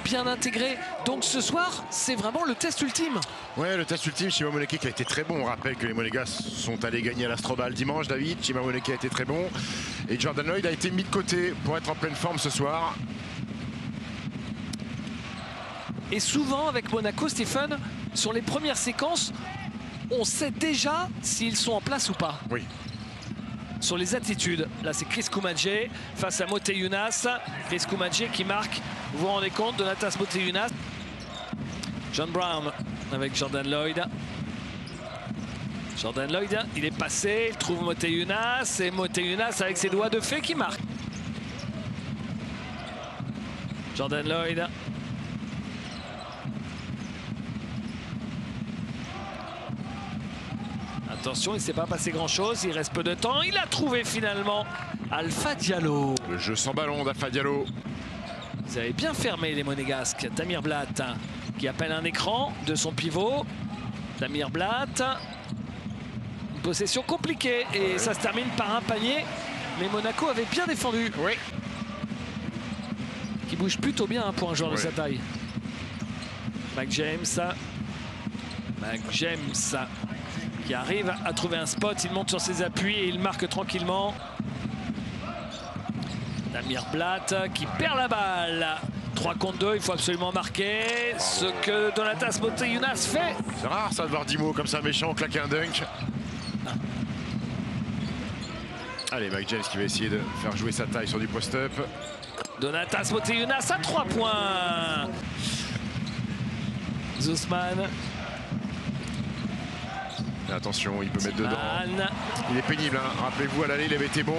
bien intégré. Donc ce soir, c'est vraiment le test ultime. Ouais, le test ultime, Chima Moneke qui a été très bon. On rappelle que les Monégas sont allés gagner à l'Astrobal dimanche, David. Chima Moneke a été très bon. Et Jordan Lloyd a été mis de côté pour être en pleine forme ce soir. Et souvent, avec Monaco, Stephen, sur les premières séquences, on sait déjà s'ils sont en place ou pas. Oui. Sur les attitudes, là c'est Chris Koumadje face à Moteyounas. Chris Koumadje qui marque, vous vous rendez compte, Donatas Moteyounas. John Brown avec Jordan Lloyd. Jordan Lloyd, il est passé, il trouve Moteyounas et Moteyounas avec ses doigts de fée qui marque. Jordan Lloyd. Attention, il ne s'est pas passé grand-chose, il reste peu de temps. Il a trouvé finalement Alpha Diallo. Le jeu sans ballon d'Alpha Diallo. Ils avaient bien fermé les Monégasques. Tamir Blatt qui appelle un écran de son pivot. Tamir Blatt. Une possession compliquée et ça se termine par un panier. Mais Monaco avait bien défendu. Oui. Qui bouge plutôt bien pour un joueur de sa taille. Mike James. Qui arrive à trouver un spot, il monte sur ses appuis et il marque tranquillement. Tamir Blatt qui perd la balle. 3 contre 2, il faut absolument marquer. Ce que Donatas Moteyounas fait. C'est rare ça de voir Dimo comme ça méchant claquer un dunk. Allez, Mike James qui va essayer de faire jouer sa taille sur du post-up. Donatas Moteyounas à 3 points. Zousman. Attention, il peut mettre dedans. Il est pénible, hein. Rappelez-vous, à l'aller, il avait été bon.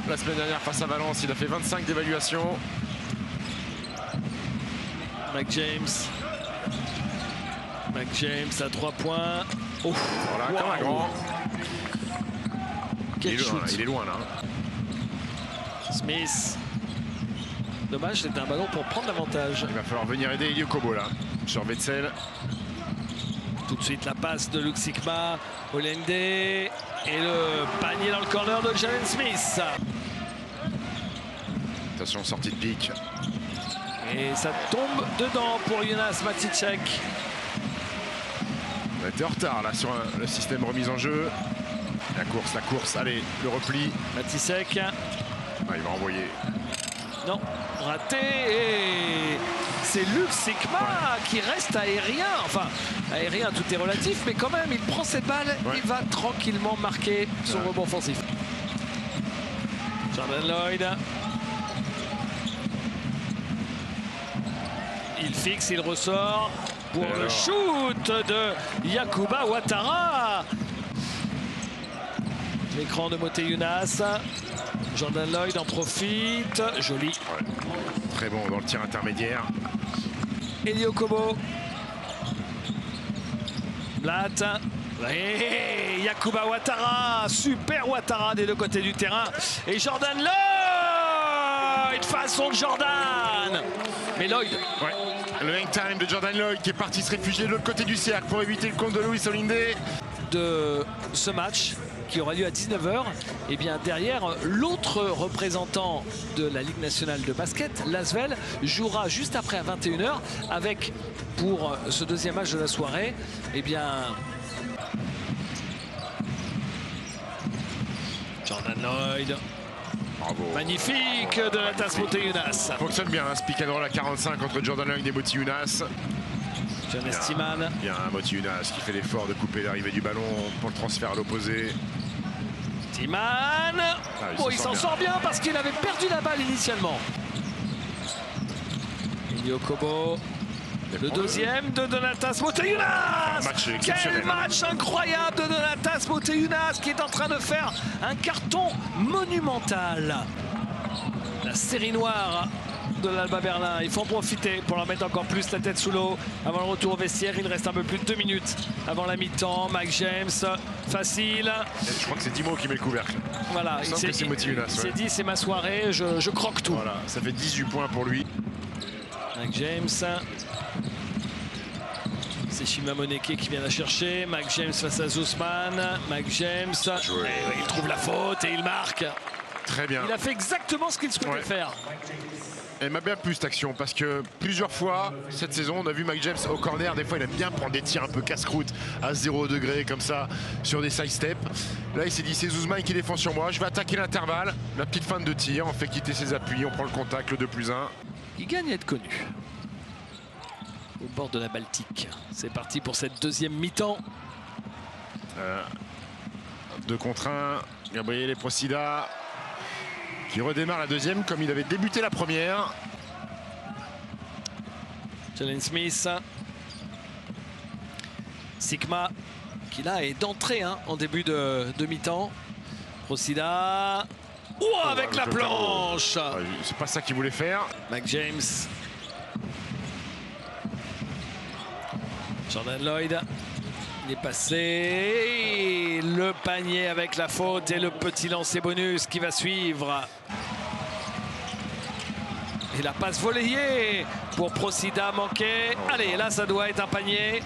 La semaine dernière, face à Valence, il a fait 25 d'évaluation. Mike James à 3 points. Oh. Voilà, comme un grand. Quel shoot. Il est loin, là. Smith. Dommage, c'était un ballon pour prendre l'avantage. Il va falloir venir aider Elio Kobo, là, sur Wetzel. Tout de suite la passe de Luke Sikma, Olende et le panier dans le corner de Jalen Smith. Attention, sortie de pique. Et ça tombe dedans pour Jonas Maticek. On était en retard là sur le système remise en jeu. La course, allez, le repli. Maticek. Ah, il va envoyer. Non, raté et c'est Luke Sikma qui reste aérien. Enfin, aérien, tout est relatif, mais quand même, il prend cette balle, il va tranquillement marquer son rebond offensif. Jordan Lloyd. Il fixe, il ressort pour le shoot de Yacouba Ouattara. L'écran de Moteyounas. Jordan Lloyd en profite. Joli. Ouais. Très bon dans le tir intermédiaire. Elio Kobo. Blatt. Et Yacouba Ouattara. Super Ouattara des deux côtés du terrain. Et Jordan Lloyd. Façon de Jordan. Mais Lloyd. Ouais. Le hang time de Jordan Lloyd qui est parti se réfugier de l'autre côté du cercle pour éviter le compte de Luis Olinde. De ce match qui aura lieu à 19h, et bien derrière, l'autre représentant de la Ligue nationale de basket, l'Asvel, jouera juste après à 21h avec, pour ce deuxième match de la soirée, et bien Jordan Lloyd. Bravo. Magnifique de Donatas Moteyounas. Fonctionne bien, hein, ce pick and roll à 45 entre Jordan Lloyd et Moteyounas. John Estiman. Bien, Moteyounas qui fait l'effort de couper l'arrivée du ballon pour le transfert à l'opposé. Estiman. Il s'en sort bien parce qu'il avait perdu la balle initialement. Elio Kobo. Le deuxième de Donatas Moteyounas. Quel match incroyable de Donatas Moteyounas qui est en train de faire un carton monumental. La série noire de l'Alba Berlin. Il faut en profiter pour leur mettre encore plus la tête sous l'eau avant le retour au vestiaire. Il reste un peu plus de 2 minutes avant la mi-temps. Mike James, facile. Je crois que c'est Dimo qui met le couvercle. Voilà, il s'est dit c'est ma soirée, je croque tout. Voilà, ça fait 18 points pour lui. Mike James. C'est Chima Moneke qui vient la chercher. Mike James face à Zousman. Mike James. Il trouve la faute et il marque. Très bien. Il a fait exactement ce qu'il souhaitait faire. Elle m'a bien plu cette action parce que plusieurs fois cette saison on a vu Mike James au corner, des fois il aime bien prendre des tirs un peu casse-croûte à 0 degré comme ça sur des side steps. Là il s'est dit c'est Zuzman qui défend sur moi, je vais attaquer l'intervalle, la petite feinte de tir, on fait quitter ses appuis, on prend le contact, le 2+1. Il gagne à être connu. Au bord de la Baltique. C'est parti pour cette deuxième mi-temps. 2 contre 1, Gabriele Procida qui redémarre la deuxième comme il avait débuté la première. Jalen Smith. Sikma qui là est d'entrée en début de mi-temps. Procida. Avec la planche. C'est pas ça qu'il voulait faire. Mike James. Jordan Lloyd. Il est passé. Le panier avec la faute et le petit lancer bonus qui va suivre. Et la passe volleyée pour Procida manquée. Allez, là, ça doit être un panier.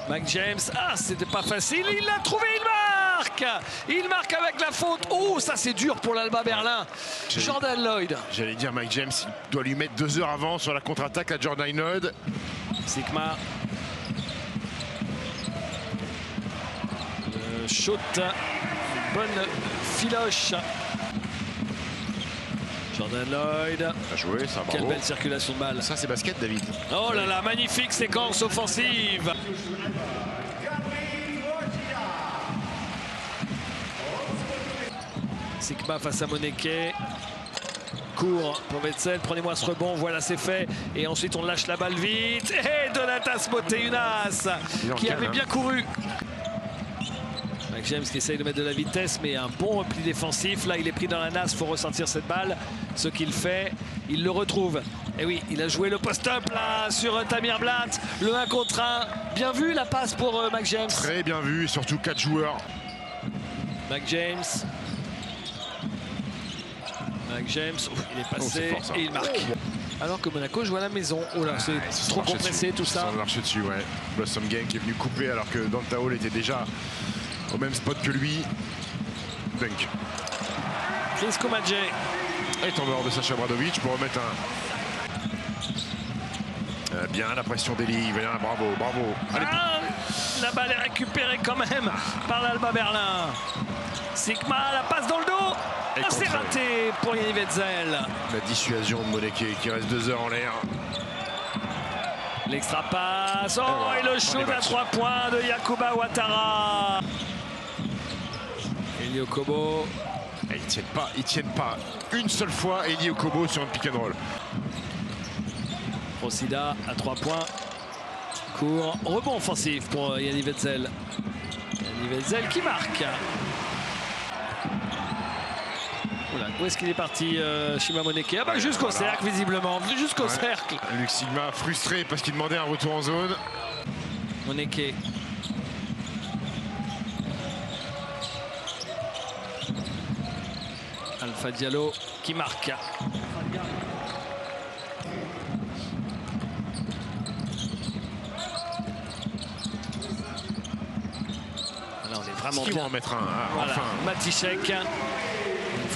Mike James, c'était pas facile. Il l'a trouvé, il marque. Il marque avec la faute. Oh, ça, c'est dur pour l'Alba Berlin. Jordan Lloyd. J'allais dire, Mike James, il doit lui mettre 2 heures avant sur la contre-attaque à Jordan Lloyd. Sikma. Le shoot. Bonne filoche. Jordan Lloyd. Bien joué, ça, bravo. Quelle belle circulation de balle. Ça, c'est basket, David. Oh là là, magnifique séquence offensive. Sikma face à Moneke. Court pour Wetzel, prenez-moi ce rebond, voilà c'est fait. Et ensuite on lâche la balle vite. Et Donatas Moteunas qui avait bien couru. Mike James qui essaye de mettre de la vitesse, mais un bon repli défensif. Là il est pris dans la nasse, il faut ressentir cette balle. Ce qu'il fait, il le retrouve. Et oui, il a joué le post-up là sur Tamir Blatt. Le 1 contre 1. Bien vu la passe pour Mike James. Très bien vu, et surtout 4 joueurs. Mike James. Mike James, il est passé fort, et il marque. Alors que Monaco joue à la maison. Oh là, c'est trop compressé tout ça. Ils marché dessus, ouais. Blossom Gang qui est venu couper alors que Donta Hall était déjà au même spot que lui. Dunk. Chris Komadje. Et tombé hors de Sacha Obradovic pour remettre un. Bien la pression d'Eli. Bravo, bravo. Allez. La balle est récupérée quand même par l'Alba Berlin. Sikma, la passe dans le dos. C'est raté pour Yanni Wetzel. La dissuasion de Moneke qui reste 2 heures en l'air. L'extra passe. Et le shoot à 3 points de Yakuba Ouattara. Eli Okobo. Ils tiennent pas une seule fois Eli Okobo sur un pick and roll. Procida à 3 points. Court. Rebond offensif pour Yanni Wetzel. Yanni Wetzel qui marque. Voilà. Où est-ce qu'il est parti, Shima Moneke? Jusqu'au cercle, visiblement. Jusqu'au cercle. Luc Sigma frustré parce qu'il demandait un retour en zone. Moneke. Alpha Diallo qui marque. Là, on est vraiment bien. Ils vont en mettre un. Voilà. Enfin. Matichek.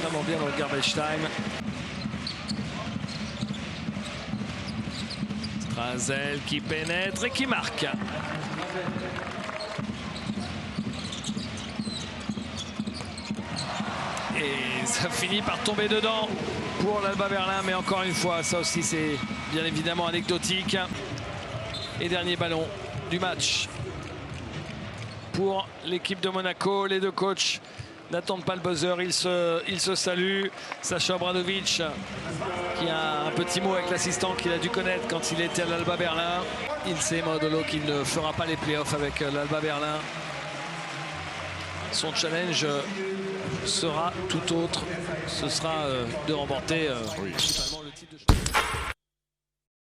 Vraiment bien dans le garbage time. Strazel qui pénètre et qui marque. Et ça finit par tomber dedans pour l'Alba Berlin, mais encore une fois, ça aussi c'est bien évidemment anecdotique. Et dernier ballon du match pour l'équipe de Monaco. Les deux coachs n'attendent pas le buzzer, ils se saluent. Sacha Obradovic qui a un petit mot avec l'assistant qu'il a dû connaître quand il était à l'Alba Berlin. Il sait Modolo qu'il ne fera pas les playoffs avec l'Alba Berlin. Son challenge sera tout autre. Ce sera de remporter totalement le titre de champion.